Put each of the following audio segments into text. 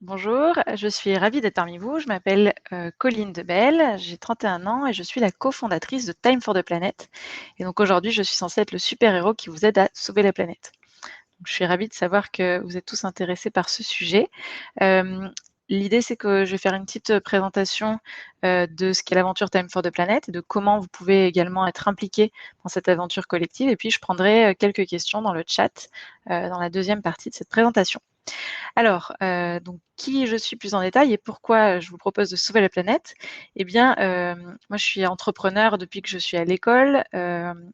Bonjour, je suis ravie d'être parmi vous. Je m'appelle Colline Debelle, j'ai 31 ans et je suis la cofondatrice de Time for the Planet. Et donc aujourd'hui, je suis censée être le super-héros qui vous aide à sauver la planète. Donc, je suis ravie de savoir que vous êtes tous intéressés par ce sujet. Euh, L'idée, c'est que je vais faire une petite présentation de ce qu'est l'aventure Time for the Planet et de comment vous pouvez également être impliqué dans cette aventure collective. Et puis, je prendrai quelques questions dans le chat dans la deuxième partie de cette présentation. Alors, donc qui je suis plus en détail et pourquoi je vous propose de sauver la planète? Eh bien, moi, je suis entrepreneur depuis que je suis à l'école.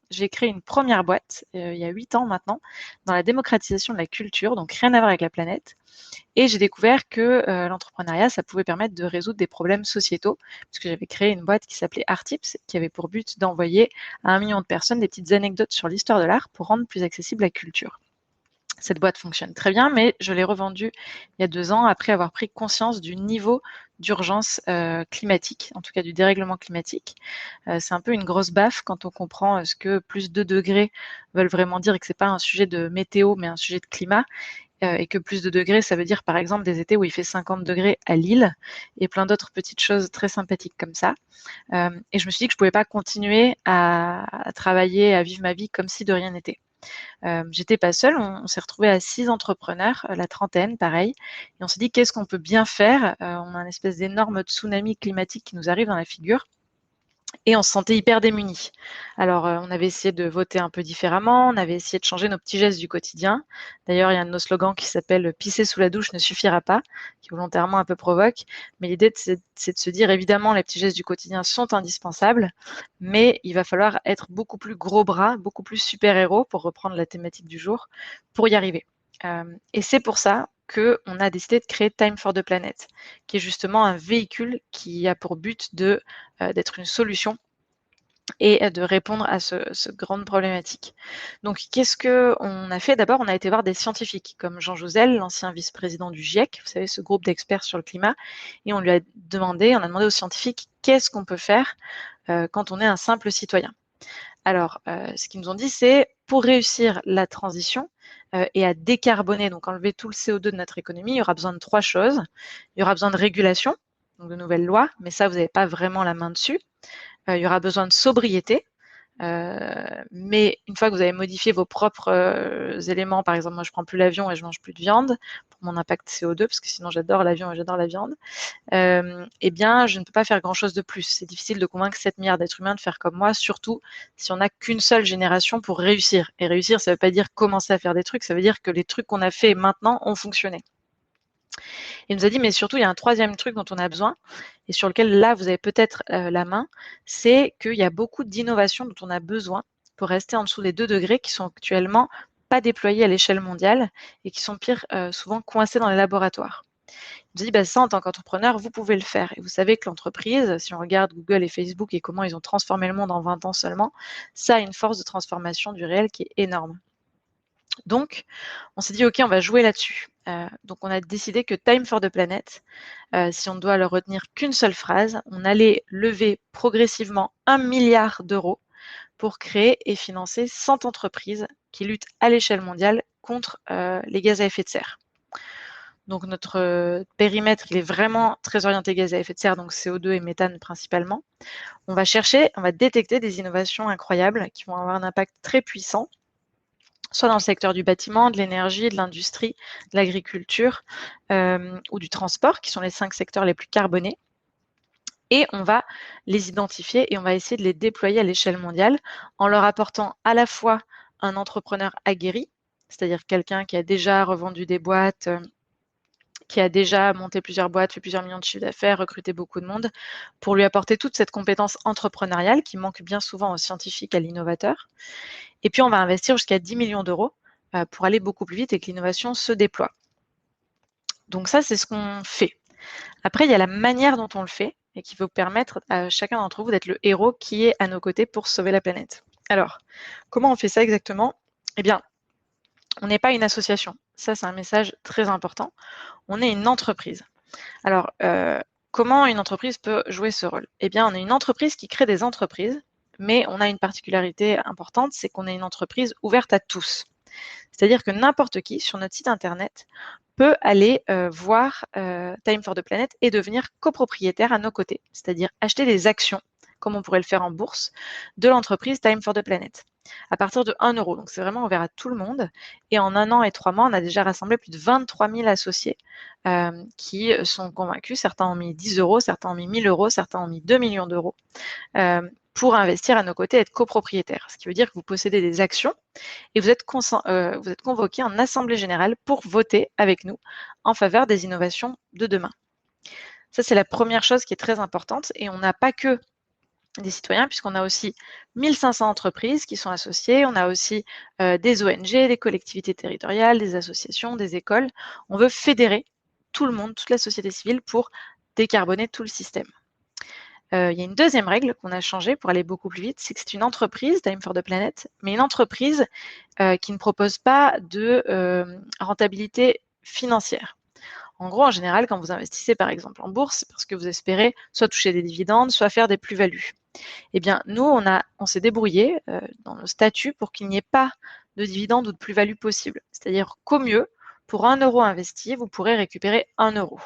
J'ai créé une première boîte, il y a 8 ans maintenant, dans la démocratisation de la culture, donc rien à voir avec la planète. Et j'ai découvert que l'entrepreneuriat, ça pouvait permettre de résoudre des problèmes sociétaux, puisque j'avais créé une boîte qui s'appelait Artips, qui avait pour but d'envoyer à 1 million de personnes des petites anecdotes sur l'histoire de l'art pour rendre plus accessible la culture. Cette boîte fonctionne très bien, mais je l'ai revendue il y a 2 ans après avoir pris conscience du niveau d'urgence climatique, en tout cas du dérèglement climatique. C'est un peu une grosse baffe quand on comprend ce que plus 2 degrés veulent vraiment dire et que ce n'est pas un sujet de météo, mais un sujet de climat. Et que plus de degrés, ça veut dire par exemple des étés où il fait 50 degrés à Lille et plein d'autres petites choses très sympathiques comme ça. Et je me suis dit que je ne pouvais pas continuer à travailler, à vivre ma vie comme si de rien n'était. J'étais pas seule, on s'est retrouvés à 6 entrepreneurs, la trentaine, pareil, et on s'est dit: «Qu'est-ce qu'on peut bien faire?» On a un espèce d'énorme tsunami climatique qui nous arrive dans la figure et on se sentait hyper démunis. Alors, on avait essayé de voter un peu différemment, on avait essayé de changer nos petits gestes du quotidien. D'ailleurs, il y a un de nos slogans qui s'appelle «Pisser sous la douche ne suffira pas», qui volontairement un peu provoque. Mais l'idée, c'est de se dire, évidemment, les petits gestes du quotidien sont indispensables, mais il va falloir être beaucoup plus gros bras, beaucoup plus super-héros, pour reprendre la thématique du jour, pour y arriver. Et c'est pour ça qu'on a décidé de créer Time for the Planet, qui est justement un véhicule qui a pour but d'être une solution et de répondre à ce grande problématique. Donc qu'est-ce qu'on a fait? D'abord, on a été voir des scientifiques comme Jean Jouzel, l'ancien vice-président du GIEC, vous savez, ce groupe d'experts sur le climat, et on a demandé aux scientifiques qu'est-ce qu'on peut faire quand on est un simple citoyen. Alors, ce qu'ils nous ont dit, c'est pour réussir la transition et à décarboner, donc enlever tout le CO2 de notre économie, il y aura besoin de 3 choses. Il y aura besoin de régulation, donc de nouvelles lois, mais ça, vous n'avez pas vraiment la main dessus. Il y aura besoin de sobriété, mais une fois que vous avez modifié vos propres éléments, par exemple, moi, je ne prends plus l'avion et je ne mange plus de viande pour mon impact CO2, parce que sinon, j'adore l'avion et j'adore la viande. Eh bien, je ne peux pas faire grand-chose de plus. C'est difficile de convaincre 7 milliards d'êtres humains de faire comme moi, surtout si on n'a qu'une seule génération pour réussir. Et réussir, ça ne veut pas dire commencer à faire des trucs, ça veut dire que les trucs qu'on a fait maintenant ont fonctionné. Il nous a dit, mais surtout, il y a un troisième truc dont on a besoin, et sur lequel, là, vous avez peut-être la main, c'est qu'il y a beaucoup d'innovations dont on a besoin pour rester en dessous des 2 degrés qui sont actuellement pas déployées à l'échelle mondiale et qui sont pire, souvent coincées dans les laboratoires. Il nous a dit, bah, ça, en tant qu'entrepreneur, vous pouvez le faire. Et vous savez que l'entreprise, si on regarde Google et Facebook et comment ils ont transformé le monde en 20 ans seulement, ça a une force de transformation du réel qui est énorme. Donc, on s'est dit, OK, on va jouer là-dessus. Donc, on a décidé que Time for the Planet, si on ne doit le retenir qu'une seule phrase, on allait lever progressivement 1 milliard d'euros pour créer et financer 100 entreprises qui luttent à l'échelle mondiale contre les gaz à effet de serre. Donc notre périmètre, il est vraiment très orienté gaz à effet de serre, donc CO2 et méthane principalement. On va détecter des innovations incroyables qui vont avoir un impact très puissant, soit dans le secteur du bâtiment, de l'énergie, de l'industrie, de l'agriculture ou du transport, qui sont les 5 secteurs les plus carbonés. Et on va les identifier et on va essayer de les déployer à l'échelle mondiale en leur apportant à la fois un entrepreneur aguerri, c'est-à-dire quelqu'un qui a déjà revendu des boîtes, qui a déjà monté plusieurs boîtes, fait plusieurs millions de chiffres d'affaires, recruté beaucoup de monde, pour lui apporter toute cette compétence entrepreneuriale qui manque bien souvent aux scientifiques, à l'innovateur. Et puis, on va investir jusqu'à 10 millions d'euros pour aller beaucoup plus vite et que l'innovation se déploie. Donc ça, c'est ce qu'on fait. Après, il y a la manière dont on le fait et qui va permettre à chacun d'entre vous d'être le héros qui est à nos côtés pour sauver la planète. Alors, comment on fait ça exactement? Eh bien, on n'est pas une association. Ça, c'est un message très important. On est une entreprise. Alors, comment une entreprise peut jouer ce rôle? Eh bien, on est une entreprise qui crée des entreprises, mais on a une particularité importante, c'est qu'on est une entreprise ouverte à tous. C'est-à-dire que n'importe qui, sur notre site internet, peut aller voir Time for the Planet et devenir copropriétaire à nos côtés, c'est-à-dire acheter des actions, comme on pourrait le faire en bourse, de l'entreprise Time for the Planet, à partir de 1 euro. Donc, c'est vraiment ouvert à tout le monde. Et en 1 an et 3 mois, on a déjà rassemblé plus de 23 000 associés qui sont convaincus. Certains ont mis 10 euros, certains ont mis 1 000 euros, certains ont mis 2 millions d'euros pour investir à nos côtés et être copropriétaire. Ce qui veut dire que vous possédez des actions et vous êtes convoqué en assemblée générale pour voter avec nous en faveur des innovations de demain. Ça, c'est la première chose qui est très importante. Et on n'a pas que des citoyens, puisqu'on a aussi 1500 entreprises qui sont associées, on a aussi des ONG, des collectivités territoriales, des associations, des écoles. On veut fédérer tout le monde, toute la société civile pour décarboner tout le système. Il y a une deuxième règle qu'on a changée pour aller beaucoup plus vite, c'est que c'est une entreprise, Time for the Planet, mais une entreprise qui ne propose pas de rentabilité financière. En gros, en général, quand vous investissez par exemple en bourse, c'est parce que vous espérez soit toucher des dividendes, soit faire des plus-values. Eh bien, nous, on s'est débrouillé dans nos statuts pour qu'il n'y ait pas de dividendes ou de plus-value possible. C'est-à-dire qu'au mieux, pour 1 euro investi, vous pourrez récupérer 1 euro.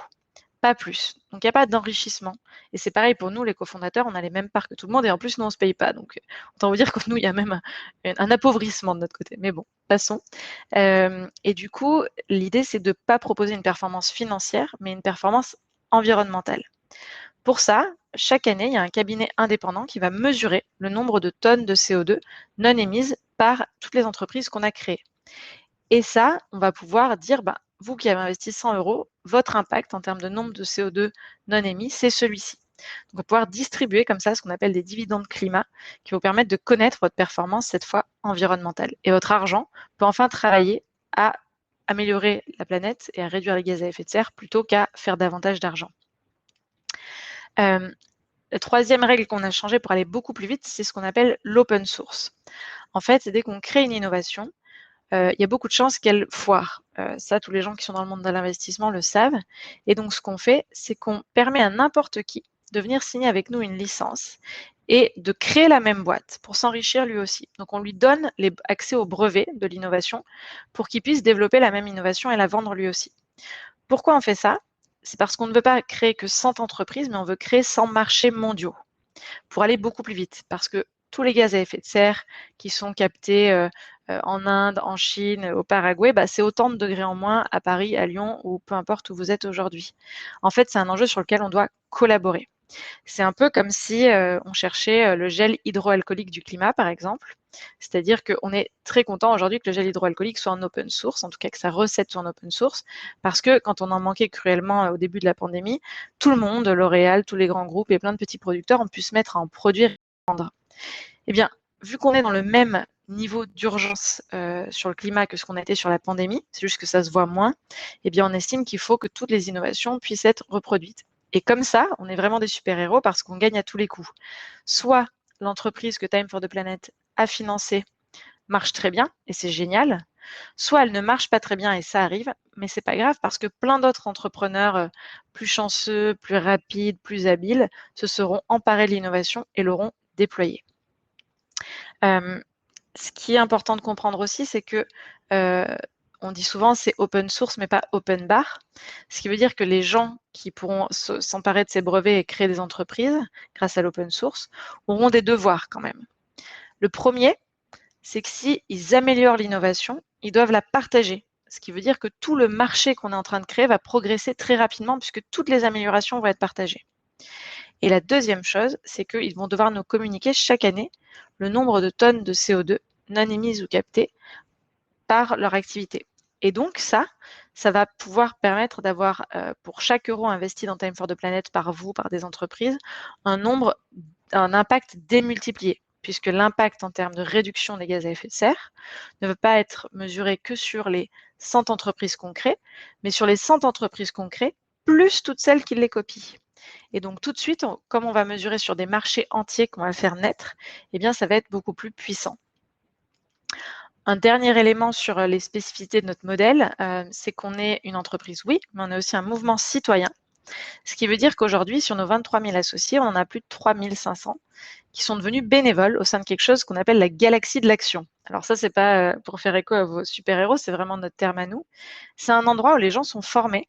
Pas plus. Donc, il n'y a pas d'enrichissement. Et c'est pareil pour nous, les cofondateurs, on a les mêmes parts que tout le monde et en plus, nous, on ne se paye pas. Donc, autant vous dire que nous, il y a même un appauvrissement de notre côté. Mais bon, passons. Et du coup, l'idée, c'est de ne pas proposer une performance financière, mais une performance environnementale. Pour ça, chaque année, il y a un cabinet indépendant qui va mesurer le nombre de tonnes de CO2 non émises par toutes les entreprises qu'on a créées. Et ça, on va pouvoir dire, vous qui avez investi 100 euros, votre impact en termes de nombre de CO2 non émis, c'est celui-ci. Donc, on va pouvoir distribuer comme ça ce qu'on appelle des dividendes climat qui vont permettre de connaître votre performance, cette fois environnementale. Et votre argent peut enfin travailler à améliorer la planète et à réduire les gaz à effet de serre plutôt qu'à faire davantage d'argent. La troisième règle qu'on a changée pour aller beaucoup plus vite, c'est ce qu'on appelle l'open source. En fait, dès qu'on crée une innovation, il y a beaucoup de chances qu'elle foire. Ça, tous les gens qui sont dans le monde de l'investissement le savent. Et donc, ce qu'on fait, c'est qu'on permet à n'importe qui de venir signer avec nous une licence et de créer la même boîte pour s'enrichir lui aussi. Donc, on lui donne accès au brevet de l'innovation pour qu'il puisse développer la même innovation et la vendre lui aussi. Pourquoi on fait ça? C'est parce qu'on ne veut pas créer que 100 entreprises, mais on veut créer 100 marchés mondiaux pour aller beaucoup plus vite. Parce que tous les gaz à effet de serre qui sont captés en Inde, en Chine, au Paraguay, c'est autant de degrés en moins à Paris, à Lyon ou peu importe où vous êtes aujourd'hui. En fait, c'est un enjeu sur lequel on doit collaborer. C'est un peu comme si on cherchait le gel hydroalcoolique du climat, par exemple. C'est-à-dire qu'on est très content aujourd'hui que le gel hydroalcoolique soit en open source, en tout cas que sa recette soit en open source, parce que quand on en manquait cruellement au début de la pandémie, tout le monde, L'Oréal, tous les grands groupes et plein de petits producteurs ont pu se mettre à en produire et vendre. Eh bien, vu qu'on est dans le même niveau d'urgence sur le climat que ce qu'on a été sur la pandémie, c'est juste que ça se voit moins, eh bien, on estime qu'il faut que toutes les innovations puissent être reproduites. Et comme ça, on est vraiment des super-héros parce qu'on gagne à tous les coups. Soit l'entreprise que Time for the Planet a financée marche très bien et c'est génial, soit elle ne marche pas très bien et ça arrive, mais c'est pas grave parce que plein d'autres entrepreneurs plus chanceux, plus rapides, plus habiles se seront emparés de l'innovation et l'auront déployée. Ce qui est important de comprendre aussi, c'est que on dit souvent c'est open source mais pas open bar, ce qui veut dire que les gens qui pourront s'emparer de ces brevets et créer des entreprises grâce à l'open source auront des devoirs quand même. Le premier, c'est que s'ils améliorent l'innovation, ils doivent la partager. Ce qui veut dire que tout le marché qu'on est en train de créer va progresser très rapidement puisque toutes les améliorations vont être partagées. Et la deuxième chose, c'est qu'ils vont devoir nous communiquer chaque année le nombre de tonnes de CO2 non émises ou captées par leur activité. Et donc ça va pouvoir permettre d'avoir, pour chaque euro investi dans Time for the Planet par vous, par des entreprises, un impact démultiplié, puisque l'impact en termes de réduction des gaz à effet de serre ne veut pas être mesuré que sur les 100 entreprises qu'on crée, mais sur les 100 entreprises qu'on crée, plus toutes celles qui les copient. Et donc tout de suite, comme on va mesurer sur des marchés entiers qu'on va faire naître, eh bien ça va être beaucoup plus puissant. Un dernier élément sur les spécificités de notre modèle, c'est qu'on est une entreprise, oui, mais on est aussi un mouvement citoyen. Ce qui veut dire qu'aujourd'hui, sur nos 23 000 associés, on en a plus de 3 500 qui sont devenus bénévoles au sein de quelque chose qu'on appelle la galaxie de l'action. Alors ça, c'est pas pour faire écho à vos super-héros, c'est vraiment notre terme à nous. C'est un endroit où les gens sont formés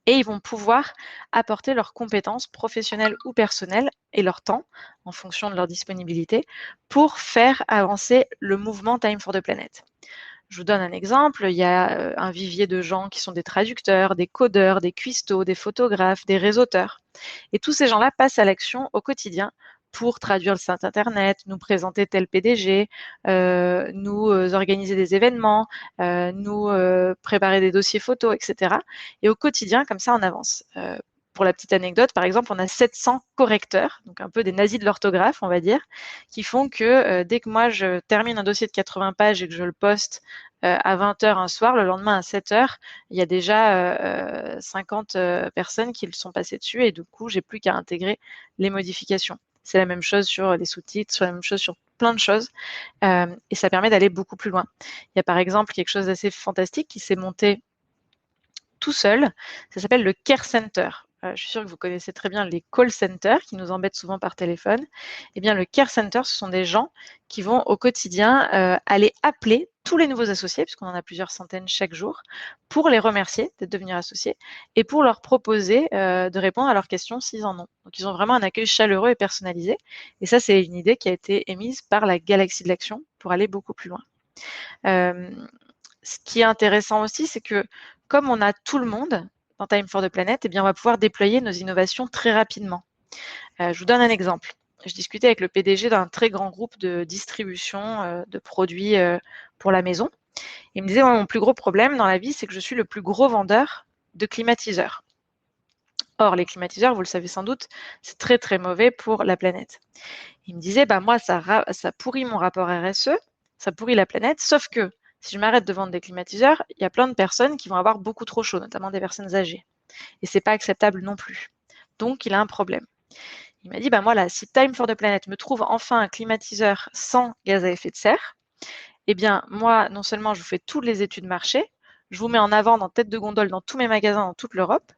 et ils vont pouvoir apporter leurs compétences professionnelles ou personnelles et leur temps, en fonction de leur disponibilité, pour faire avancer le mouvement Time for the Planet. Je vous donne un exemple, il y a un vivier de gens qui sont des traducteurs, des codeurs, des cuistots, des photographes, des réseauteurs. Et tous ces gens-là passent à l'action au quotidien pour traduire le site internet, nous présenter tel PDG, nous organiser des événements, nous préparer des dossiers photos, etc. Et au quotidien, comme ça, on avance. Pour la petite anecdote, par exemple, on a 700 correcteurs, donc un peu des nazis de l'orthographe, on va dire, qui font que dès que moi je termine un dossier de 80 pages et que je le poste à 20h un soir, le lendemain à 7h, il y a déjà 50 personnes qui le sont passées dessus et du coup, j'ai plus qu'à intégrer les modifications. C'est la même chose sur les sous-titres, c'est la même chose sur plein de choses et ça permet d'aller beaucoup plus loin. Il y a par exemple quelque chose d'assez fantastique qui s'est monté tout seul, ça s'appelle le Care Center. Je suis sûre que vous connaissez très bien les call centers qui nous embêtent souvent par téléphone. Eh bien, le Care Center, ce sont des gens qui vont au quotidien aller appeler tous les nouveaux associés, puisqu'on en a plusieurs centaines chaque jour, pour les remercier d'être devenus associés et pour leur proposer de répondre à leurs questions s'ils en ont. Donc, ils ont vraiment un accueil chaleureux et personnalisé. Et ça, c'est une idée qui a été émise par la Galaxie de l'Action pour aller beaucoup plus loin. Ce qui est intéressant aussi, c'est que comme on a tout le monde dans Time for the Planet, eh bien, on va pouvoir déployer nos innovations très rapidement. Je vous donne un exemple. Je discutais avec le PDG d'un très grand groupe de distribution de produits pour la maison. Il me disait, mon plus gros problème dans la vie, c'est que je suis le plus gros vendeur de climatiseurs. Or, les climatiseurs, vous le savez sans doute, c'est très très mauvais pour la planète. Il me disait, bah moi, ça pourrit mon rapport RSE, ça pourrit la planète, sauf que si je m'arrête de vendre des climatiseurs, il y a plein de personnes qui vont avoir beaucoup trop chaud, notamment des personnes âgées. Et c'est pas acceptable non plus. Donc, il a un problème. Il m'a dit, bah moi, là, si Time for the Planet me trouve enfin un climatiseur sans gaz à effet de serre, eh bien, moi, non seulement je vous fais toutes les études marché, je vous mets en avant dans tête de gondole dans tous mes magasins dans toute l'Europe.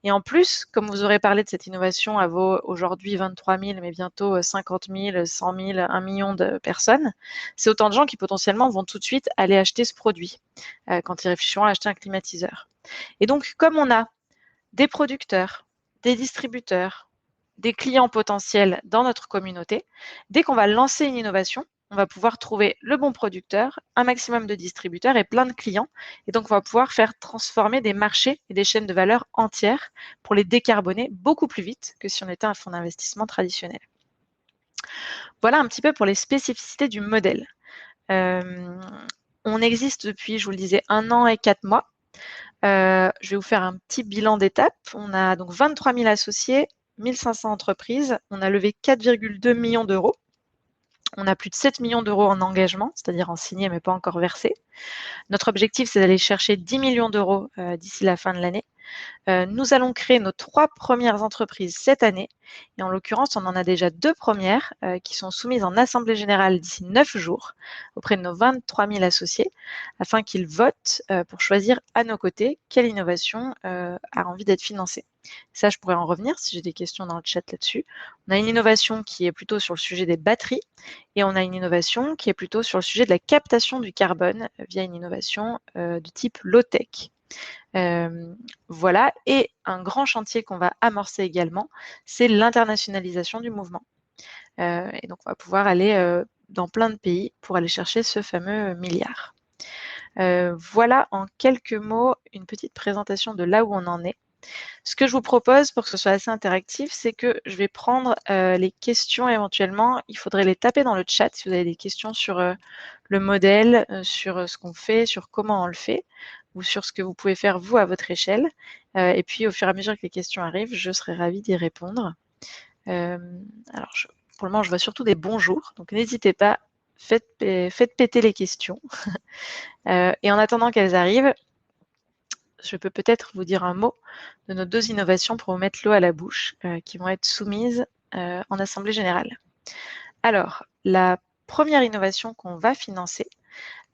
Et en plus, comme vous aurez parlé de cette innovation à vos aujourd'hui 23 000, mais bientôt 50 000, 100 000, 1 million de personnes, c'est autant de gens qui potentiellement vont tout de suite aller acheter ce produit quand ils réfléchiront à acheter un climatiseur. Et donc, comme on a des producteurs, des distributeurs, des clients potentiels dans notre communauté, dès qu'on va lancer une innovation, on va pouvoir trouver le bon producteur, un maximum de distributeurs et plein de clients. Et donc, on va pouvoir faire transformer des marchés et des chaînes de valeur entières pour les décarboner beaucoup plus vite que si on était un fonds d'investissement traditionnel. Voilà un petit peu pour les spécificités du modèle. On existe depuis, je vous le disais, 1 an et 4 mois. Je vais vous faire un petit bilan d'étape. On a donc 23 000 associés, 1500 entreprises. On a levé 4,2 millions d'euros. On a plus de 7 millions d'euros en engagement, c'est-à-dire en signé mais pas encore versé. Notre objectif, c'est d'aller chercher 10 millions d'euros d'ici la fin de l'année. Nous allons créer nos 3 premières entreprises cette année. Et en l'occurrence, on en a déjà 2 premières qui sont soumises en assemblée générale d'ici 9 jours auprès de nos 23 000 associés afin qu'ils votent pour choisir à nos côtés quelle innovation a envie d'être financée. Ça, je pourrais en revenir si j'ai des questions dans le chat là-dessus. On a une innovation qui est plutôt sur le sujet des batteries et on a une innovation qui est plutôt sur le sujet de la captation du carbone via une innovation de type low-tech. Voilà, et un grand chantier qu'on va amorcer également, c'est l'internationalisation du mouvement. Et donc, on va pouvoir aller dans plein de pays pour aller chercher ce fameux milliard. Voilà en quelques mots une petite présentation de là où on en est. Ce que je vous propose pour que ce soit assez interactif, c'est que je vais prendre les questions éventuellement. Il faudrait les taper dans le chat si vous avez des questions sur le modèle, sur ce qu'on fait, sur comment on le fait, ou sur ce que vous pouvez faire vous à votre échelle. Et puis au fur et à mesure que les questions arrivent, je serai ravie d'y répondre. Alors pour le moment, je vois surtout des bonjours, donc n'hésitez pas, faites péter les questions. Et en attendant qu'elles arrivent, je peux peut-être vous dire un mot de nos 2 innovations pour vous mettre l'eau à la bouche, qui vont être soumises en assemblée générale. Alors, la première innovation qu'on va financer,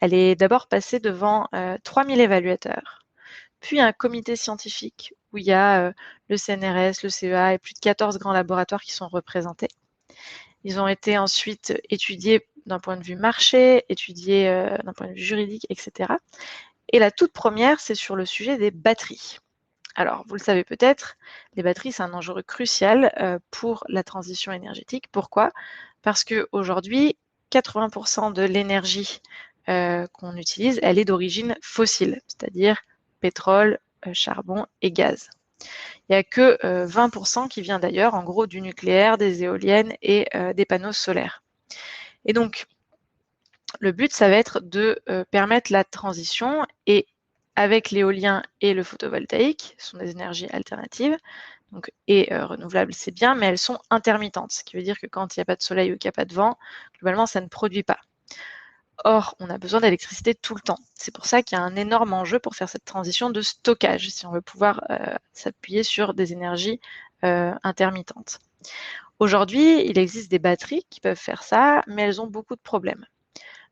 elle est d'abord passée devant 3 000 évaluateurs, puis un comité scientifique où il y a le CNRS, le CEA et plus de 14 grands laboratoires qui sont représentés. Ils ont été ensuite étudiés d'un point de vue marché, étudiés d'un point de vue juridique, etc. Et la toute première, c'est sur le sujet des batteries. Alors, vous le savez peut-être, les batteries, c'est un enjeu crucial pour la transition énergétique. Pourquoi? Parce qu'aujourd'hui, 80% de l'énergie qu'on utilise, elle est d'origine fossile, c'est-à-dire pétrole, charbon et gaz. Il n'y a que 20% qui vient d'ailleurs, en gros, du nucléaire, des éoliennes et des panneaux solaires. Et donc, le but, ça va être de permettre la transition et avec l'éolien et le photovoltaïque, ce sont des énergies alternatives, donc, et renouvelables, c'est bien, mais elles sont intermittentes, ce qui veut dire que quand il n'y a pas de soleil ou qu'il n'y a pas de vent, globalement, ça ne produit pas. Or, on a besoin d'électricité tout le temps. C'est pour ça qu'il y a un énorme enjeu pour faire cette transition de stockage, si on veut pouvoir s'appuyer sur des énergies intermittentes. Aujourd'hui, il existe des batteries qui peuvent faire ça, mais elles ont beaucoup de problèmes.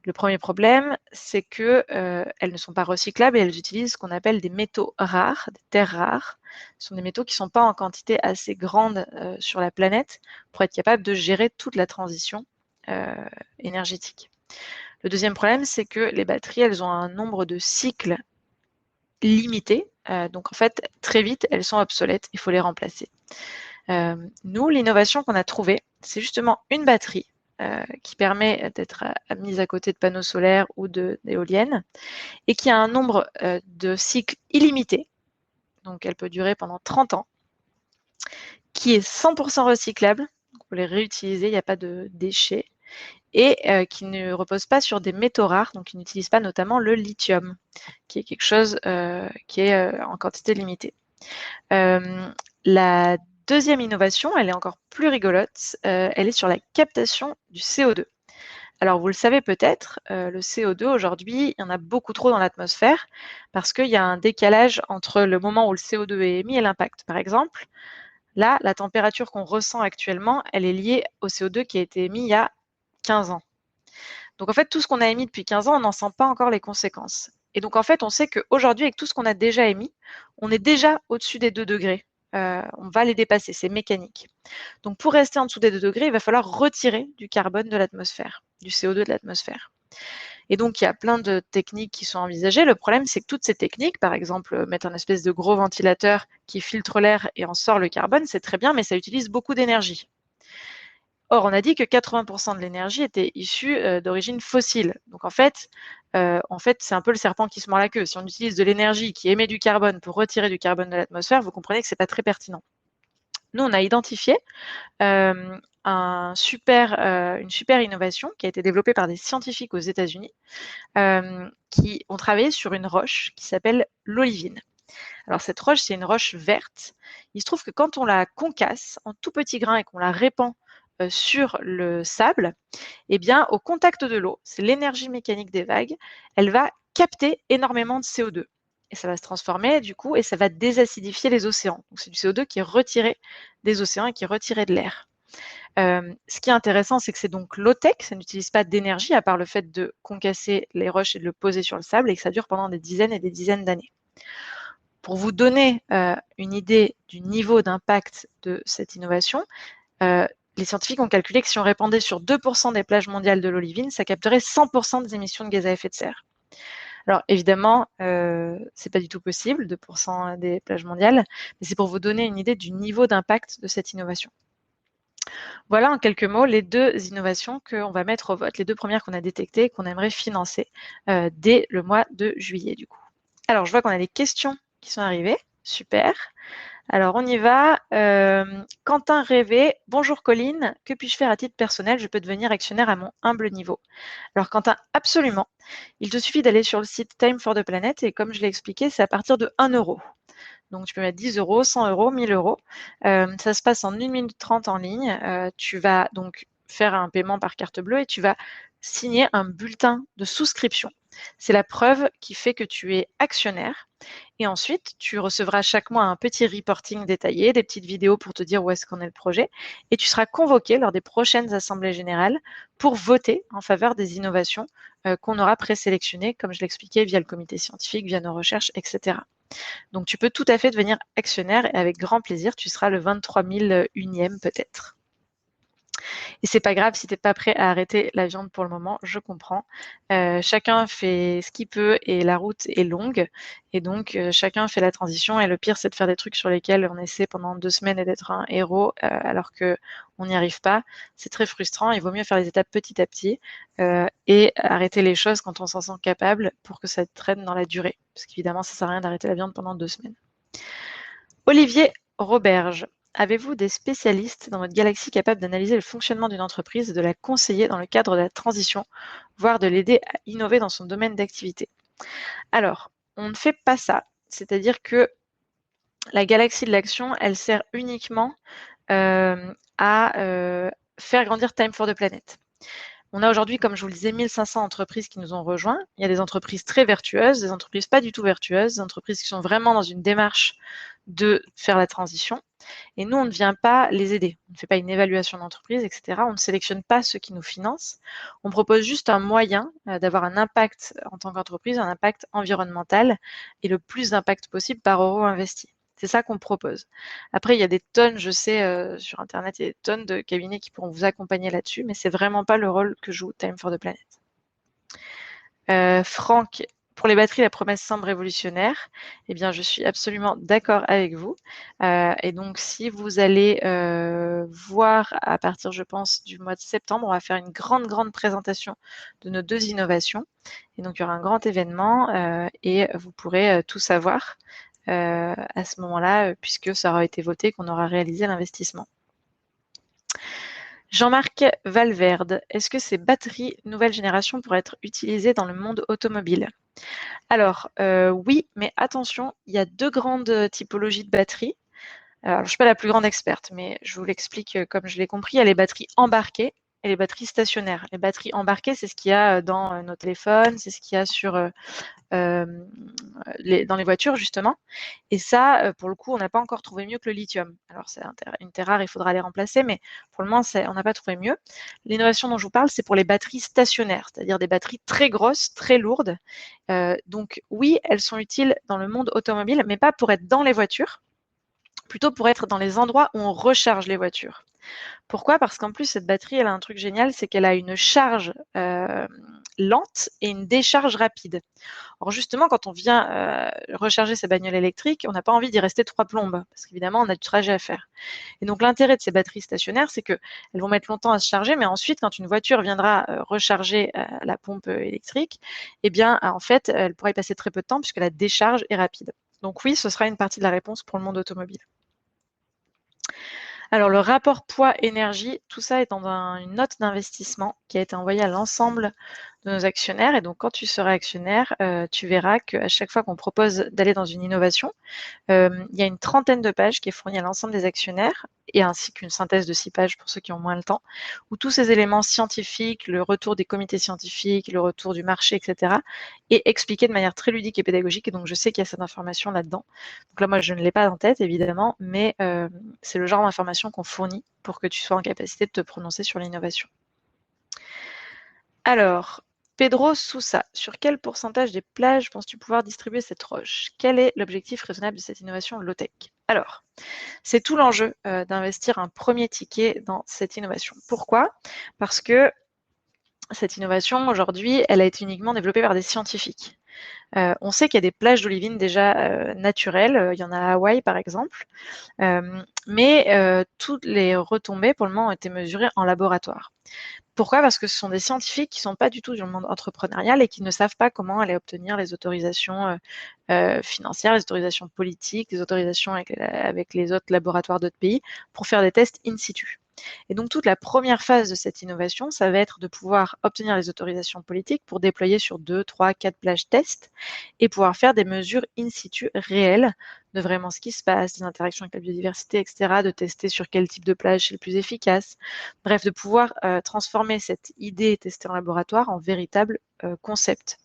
Le premier problème, c'est qu'elles ne sont pas recyclables et elles utilisent ce qu'on appelle des métaux rares, des terres rares. Ce sont des métaux qui ne sont pas en quantité assez grande sur la planète pour être capables de gérer toute la transition énergétique. Le deuxième problème, c'est que les batteries, elles ont un nombre de cycles limité. Donc en fait, très vite, elles sont obsolètes, il faut les remplacer. Nous, l'innovation qu'on a trouvée, c'est justement une batterie qui permet d'être mise à côté de panneaux solaires ou d'éoliennes et qui a un nombre de cycles illimité, donc elle peut durer pendant 30 ans, qui est 100% recyclable, donc on peut les réutiliser, il n'y a pas de déchets, et qui ne repose pas sur des métaux rares, donc qui n'utilise pas notamment le lithium, qui est quelque chose qui est en quantité limitée. La deuxième innovation, elle est encore plus rigolote, elle est sur la captation du CO2. Alors vous le savez peut-être, le CO2 aujourd'hui, il y en a beaucoup trop dans l'atmosphère parce qu'il y a un décalage entre le moment où le CO2 est émis et l'impact. Par exemple, là, la température qu'on ressent actuellement, elle est liée au CO2 qui a été émis il y a 15 ans. Donc en fait, tout ce qu'on a émis depuis 15 ans, on n'en sent pas encore les conséquences. Et donc en fait, on sait qu'aujourd'hui, avec tout ce qu'on a déjà émis, on est déjà au-dessus des 2 degrés. On va les dépasser, c'est mécanique. Donc pour rester en dessous des 2 degrés, il va falloir retirer du carbone de l'atmosphère, du CO2 de l'atmosphère. Et donc il y a plein de techniques qui sont envisagées. Le problème, c'est que toutes ces techniques, par exemple, mettre un espèce de gros ventilateur qui filtre l'air et en sort le carbone, c'est très bien, mais ça utilise beaucoup d'énergie. Or, on a dit que 80% de l'énergie était issue d'origine fossile. Donc, en fait, c'est un peu le serpent qui se mord la queue. Si on utilise de l'énergie qui émet du carbone pour retirer du carbone de l'atmosphère, vous comprenez que ce n'est pas très pertinent. Nous, on a identifié une super innovation qui a été développée par des scientifiques aux États-Unis qui ont travaillé sur une roche qui s'appelle l'olivine. Alors, cette roche, c'est une roche verte. Il se trouve que quand on la concasse en tout petits grains et qu'on la répand sur le sable, eh bien, au contact de l'eau, c'est l'énergie mécanique des vagues, elle va capter énormément de CO2. Et ça va se transformer, du coup, et ça va désacidifier les océans. Donc, c'est du CO2 qui est retiré des océans et qui est retiré de l'air. Ce qui est intéressant, c'est que c'est donc low-tech, ça n'utilise pas d'énergie à part le fait de concasser les roches et de le poser sur le sable et que ça dure pendant des dizaines et des dizaines d'années. Pour vous donner une idée du niveau d'impact de cette innovation, les scientifiques ont calculé que si on répandait sur 2% des plages mondiales de l'olivine, ça capterait 100% des émissions de gaz à effet de serre. Alors évidemment, c'est pas du tout possible, 2% des plages mondiales, mais c'est pour vous donner une idée du niveau d'impact de cette innovation. Voilà en quelques mots les deux innovations qu'on va mettre au vote, les deux premières qu'on a détectées et qu'on aimerait financer dès le mois de juillet du coup. Alors je vois qu'on a des questions qui sont arrivées, super. Alors, on y va. Quentin Rêvé, bonjour Colline, que puis-je faire à titre personnel? Je peux devenir actionnaire à mon humble niveau. Alors, Quentin, absolument. Il te suffit d'aller sur le site Time for the Planet et comme je l'ai expliqué, c'est à partir de 1 euro. Donc, tu peux mettre 10 euros, 100 euros, 1000 euros. Ça se passe en 1 minute 30 en ligne. Tu vas donc faire un paiement par carte bleue et tu vas signer un bulletin de souscription. C'est la preuve qui fait que tu es actionnaire. Et ensuite, tu recevras chaque mois un petit reporting détaillé, des petites vidéos pour te dire où est-ce qu'en est le projet. Et tu seras convoqué lors des prochaines assemblées générales pour voter en faveur des innovations qu'on aura présélectionnées, comme je l'expliquais, via le comité scientifique, via nos recherches, etc. Donc, tu peux tout à fait devenir actionnaire et avec grand plaisir, tu seras le 23 001e peut-être. Et c'est pas grave si t'es pas prêt à arrêter la viande pour le moment, je comprends. Chacun fait ce qu'il peut et la route est longue. Et donc, chacun fait la transition. Et le pire, c'est de faire des trucs sur lesquels on essaie pendant 2 semaines et d'être un héros alors qu'on n'y arrive pas. C'est très frustrant. Il vaut mieux faire les étapes petit à petit et arrêter les choses quand on s'en sent capable pour que ça traîne dans la durée. Parce qu'évidemment, ça sert à rien d'arrêter la viande pendant 2 semaines. Olivier Roberge. Avez-vous des spécialistes dans votre galaxie capables d'analyser le fonctionnement d'une entreprise et de la conseiller dans le cadre de la transition, voire de l'aider à innover dans son domaine d'activité? Alors, on ne fait pas ça. C'est-à-dire que la galaxie de l'action, elle sert uniquement à faire grandir Time for the Planet. On a aujourd'hui, comme je vous le disais, 1500 entreprises qui nous ont rejoints. Il y a des entreprises très vertueuses, des entreprises pas du tout vertueuses, des entreprises qui sont vraiment dans une démarche de faire la transition. Et nous, on ne vient pas les aider. On ne fait pas une évaluation d'entreprise, etc. On ne sélectionne pas ceux qui nous financent. On propose juste un moyen d'avoir un impact en tant qu'entreprise, un impact environnemental et le plus d'impact possible par euro investi. C'est ça qu'on propose. Après, il y a des tonnes, je sais, sur Internet, il y a des tonnes de cabinets qui pourront vous accompagner là-dessus, mais c'est vraiment pas le rôle que joue Time for the Planet. Franck, pour les batteries, la promesse semble révolutionnaire. Eh bien, je suis absolument d'accord avec vous. Et donc, si vous allez voir à partir, je pense, du mois de septembre, on va faire une grande présentation de nos 2 innovations. Et donc, il y aura un grand événement et vous pourrez tout savoir à ce moment-là, puisque ça aura été voté, qu'on aura réalisé l'investissement. Jean-Marc Valverde, est-ce que ces batteries nouvelle génération pourraient être utilisées dans le monde automobile? Alors, oui, mais attention, il y a 2 grandes typologies de batteries. Alors, je ne suis pas la plus grande experte, mais je vous l'explique comme je l'ai compris. Il y a les batteries embarquées et les batteries stationnaires. Les batteries embarquées, c'est ce qu'il y a dans nos téléphones, c'est ce qu'il y a sur dans les voitures justement. Et ça, pour le coup, on n'a pas encore trouvé mieux que le lithium. Alors c'est une terre rare, il faudra les remplacer, mais pour le moment, on n'a pas trouvé mieux. L'innovation dont je vous parle, c'est pour les batteries stationnaires, c'est-à-dire des batteries très grosses, très lourdes. Donc oui, elles sont utiles dans le monde automobile, mais pas pour être dans les voitures, plutôt pour être dans les endroits où on recharge les voitures. Pourquoi? Parce qu'en plus, cette batterie, elle a un truc génial, c'est qu'elle a une charge lente et une décharge rapide. Or justement, quand on vient recharger sa bagnole électrique, on n'a pas envie d'y rester 3 plombes, parce qu'évidemment, on a du trajet à faire. Et donc l'intérêt de ces batteries stationnaires, c'est qu'elles vont mettre longtemps à se charger, mais ensuite, quand une voiture viendra recharger la pompe électrique, eh bien, en fait, elle pourra y passer très peu de temps, puisque la décharge est rapide. Donc oui, ce sera une partie de la réponse pour le monde automobile. Alors, le rapport poids-énergie, tout ça est dans une note d'investissement qui a été envoyée à l'ensemble de nos actionnaires. Et donc, quand tu seras actionnaire, tu verras qu'à chaque fois qu'on propose d'aller dans une innovation, il y a une trentaine de pages qui est fournie à l'ensemble des actionnaires et ainsi qu'une synthèse de 6 pages pour ceux qui ont moins le temps, où tous ces éléments scientifiques, le retour des comités scientifiques, le retour du marché, etc., est expliqué de manière très ludique et pédagogique. Et donc, je sais qu'il y a cette information là-dedans. Donc là, moi, je ne l'ai pas en tête, évidemment, mais c'est le genre d'information qu'on fournit pour que tu sois en capacité de te prononcer sur l'innovation. Alors, Pedro Sousa, sur quel pourcentage des plages penses-tu pouvoir distribuer cette roche? Quel est l'objectif raisonnable de cette innovation low-tech? Alors, c'est tout l'enjeu d'investir un premier ticket dans cette innovation. Pourquoi? Parce que cette innovation, aujourd'hui, elle a été uniquement développée par des scientifiques. On sait qu'il y a des plages d'olivine déjà naturelles, il y en a à Hawaï par exemple, mais toutes les retombées pour le moment ont été mesurées en laboratoire. Pourquoi? Parce que ce sont des scientifiques qui ne sont pas du tout dans le monde entrepreneurial et qui ne savent pas comment aller obtenir les autorisations financières, les autorisations politiques, les autorisations avec les autres laboratoires d'autres pays pour faire des tests in situ. Et donc toute la première phase de cette innovation, ça va être de pouvoir obtenir les autorisations politiques pour déployer sur 2, 3, 4 plages tests et pouvoir faire des mesures in situ réelles de vraiment ce qui se passe, des interactions avec la biodiversité, etc., de tester sur quel type de plage c'est le plus efficace. Bref, de pouvoir transformer cette idée testée en laboratoire en véritable concept.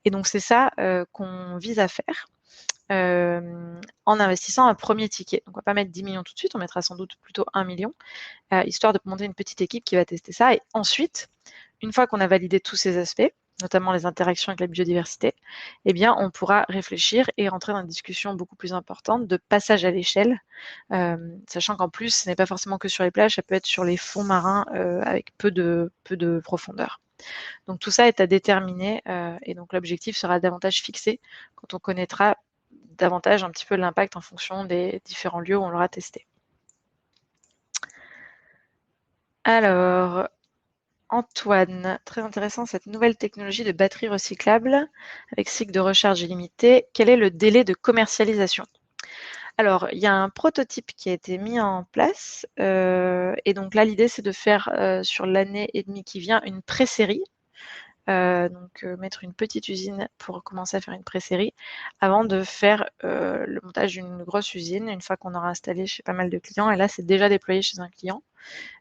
Et donc c'est ça qu'on vise à faire. En investissant un premier ticket. Donc, on ne va pas mettre 10 millions tout de suite, on mettra sans doute plutôt 1 million, histoire de monter une petite équipe qui va tester ça. Et ensuite, une fois qu'on a validé tous ces aspects, notamment les interactions avec la biodiversité, eh bien, on pourra réfléchir et rentrer dans une discussion beaucoup plus importante de passage à l'échelle, sachant qu'en plus, ce n'est pas forcément que sur les plages, ça peut être sur les fonds marins avec peu de profondeur. Donc tout ça est à déterminer et donc l'objectif sera davantage fixé quand on connaîtra davantage un petit peu l'impact en fonction des différents lieux où on l'aura testé. Alors, Antoine, très intéressant cette nouvelle technologie de batterie recyclable avec cycle de recharge illimité. Quel est le délai de commercialisation? Alors, il y a un prototype qui a été mis en place et donc là, l'idée, c'est de faire sur l'année et demie qui vient une pré-série. Mettre une petite usine pour commencer à faire une pré-série avant de faire le montage d'une grosse usine une fois qu'on aura installé chez pas mal de clients. Et là, c'est déjà déployé chez un client.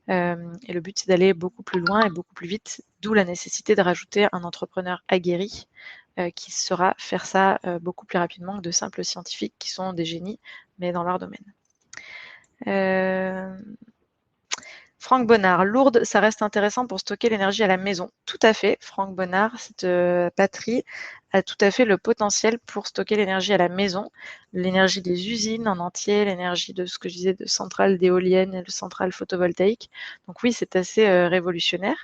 Et le but, c'est d'aller beaucoup plus loin et beaucoup plus vite, d'où la nécessité de rajouter un entrepreneur aguerri qui saura faire ça beaucoup plus rapidement que de simples scientifiques qui sont des génies, mais dans leur domaine. Franck Bonnard, Lourdes, ça reste intéressant pour stocker l'énergie à la maison. Tout à fait, Franck Bonnard, cette batterie a tout à fait le potentiel pour stocker l'énergie à la maison, l'énergie des usines en entier, l'énergie de ce que je disais de centrales d'éoliennes et de centrales photovoltaïques. Donc oui, c'est assez révolutionnaire.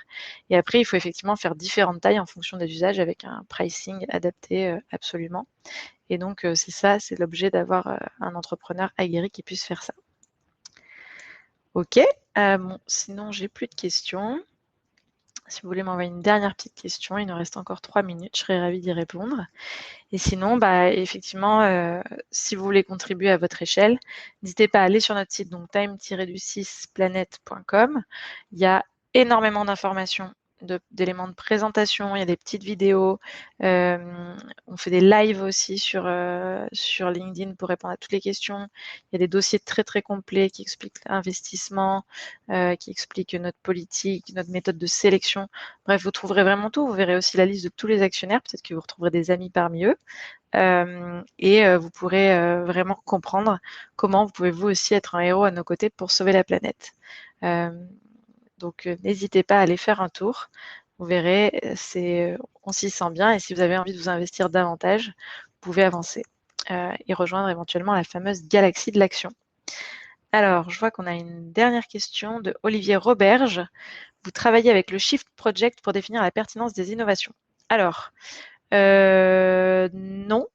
Et après, il faut effectivement faire différentes tailles en fonction des usages avec un pricing adapté absolument. Et donc, c'est ça, c'est l'objet d'avoir un entrepreneur aguerri qui puisse faire ça. Ok, bon, sinon j'ai plus de questions. Si vous voulez m'envoyer une dernière petite question, il nous reste encore 3 minutes, je serais ravie d'y répondre. Et sinon, effectivement, si vous voulez contribuer à votre échelle, n'hésitez pas à aller sur notre site, donc time-du6planète.com. Il y a énormément d'informations, d'éléments de présentation, il y a des petites vidéos, on fait des lives aussi sur LinkedIn pour répondre à toutes les questions. Il y a des dossiers très très complets qui expliquent l'investissement, qui expliquent notre politique, notre méthode de sélection. Bref, vous trouverez vraiment tout. Vous verrez aussi la liste de tous les actionnaires. Peut-être que vous retrouverez des amis parmi eux. Vous pourrez vraiment comprendre comment vous pouvez vous aussi être un héros à nos côtés pour sauver la planète. N'hésitez pas à aller faire un tour. Vous verrez, on s'y sent bien et si vous avez envie de vous investir davantage, vous pouvez avancer et rejoindre éventuellement la fameuse galaxie de l'action. Alors, je vois qu'on a une dernière question de Olivier Roberge. Vous travaillez avec le Shift Project pour définir la pertinence des innovations. Alors, non,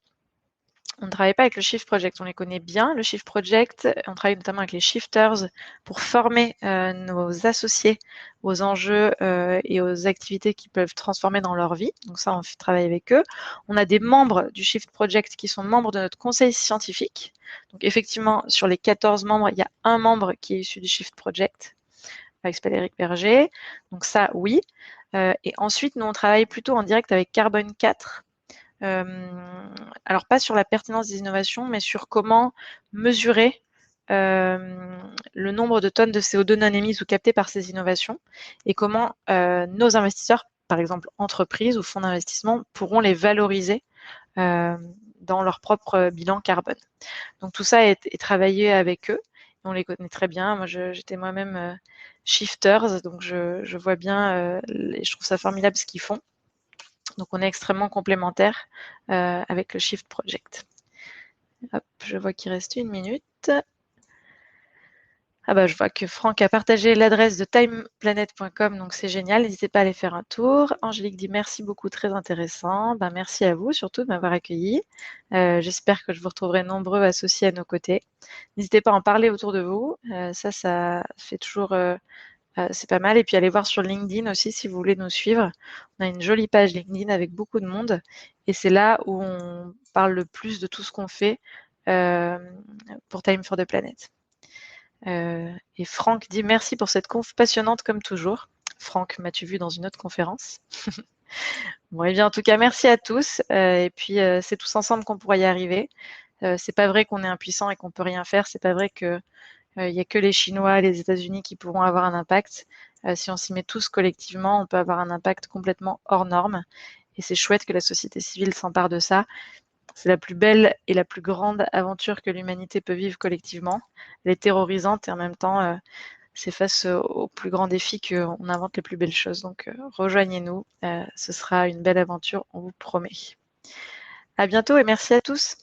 on ne travaille pas avec le Shift Project, on les connaît bien, le Shift Project, on travaille notamment avec les shifters pour former nos associés aux enjeux et aux activités qu'ils peuvent transformer dans leur vie. Donc ça, on travaille avec eux. On a des membres du Shift Project qui sont membres de notre conseil scientifique. Donc effectivement, sur les 14 membres, il y a un membre qui est issu du Shift Project, avec Eric Berger. Donc ça, oui. Et ensuite, nous, on travaille plutôt en direct avec Carbone 4. Alors pas sur la pertinence des innovations, mais sur comment mesurer le nombre de tonnes de CO2 non émises ou captées par ces innovations et comment nos investisseurs, par exemple entreprises ou fonds d'investissement, pourront les valoriser dans leur propre bilan carbone. Donc tout ça est travaillé avec eux. On les connaît très bien. Moi, j'étais moi-même shifters, donc je vois bien et je trouve ça formidable ce qu'ils font. Donc, on est extrêmement complémentaires avec le Shift Project. Hop, je vois qu'il reste 1 minute. Je vois que Franck a partagé l'adresse de timeplanet.com, donc c'est génial. N'hésitez pas à aller faire un tour. Angélique dit merci beaucoup, très intéressant. Merci à vous surtout de m'avoir accueilli. J'espère que je vous retrouverai nombreux associés à nos côtés. N'hésitez pas à en parler autour de vous. Ça fait toujours... c'est pas mal. Et puis allez voir sur LinkedIn aussi si vous voulez nous suivre. On a une jolie page LinkedIn avec beaucoup de monde. Et c'est là où on parle le plus de tout ce qu'on fait pour Time for the Planet. Et Franck dit merci pour cette conf passionnante comme toujours. Franck, m'as-tu vu dans une autre conférence? Bon, et bien en tout cas, merci à tous. Et puis c'est tous ensemble qu'on pourra y arriver. C'est pas vrai qu'on est impuissant et qu'on peut rien faire. C'est pas vrai que il n'y a que les Chinois et les États-Unis qui pourront avoir un impact. Si on s'y met tous collectivement, on peut avoir un impact complètement hors norme. Et c'est chouette que la société civile s'empare de ça. C'est la plus belle et la plus grande aventure que l'humanité peut vivre collectivement. Elle est terrorisante et en même temps c'est face aux plus grands défis qu'on invente les plus belles choses. Donc, rejoignez-nous. Ce sera une belle aventure, on vous promet. À bientôt et merci à tous.